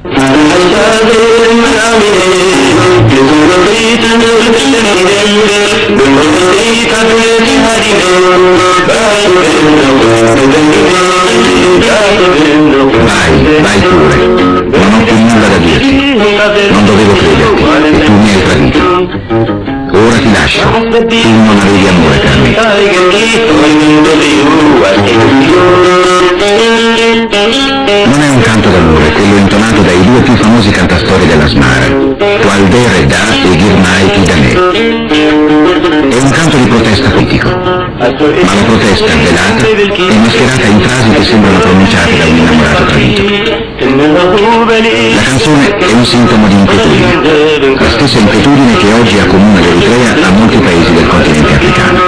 Vai pure, non ho più nulla da dirti, non dovevo crederti e tu mi hai tradito. Ora ti lascio, tu non avevi amore per me. Non è un canto d'amore, quello intonato dai due più famosi cantastorie della Smara, Qualdè Redà e Ghirmai Kidamè. È un canto di protesta politico, ma la protesta velata è mascherata in frasi che sembrano pronunciate da un innamorato tradito. La canzone è un sintomo di inquietudine, la stessa inquietudine che oggi accomuna l'Eritrea a molti paesi del continente africano.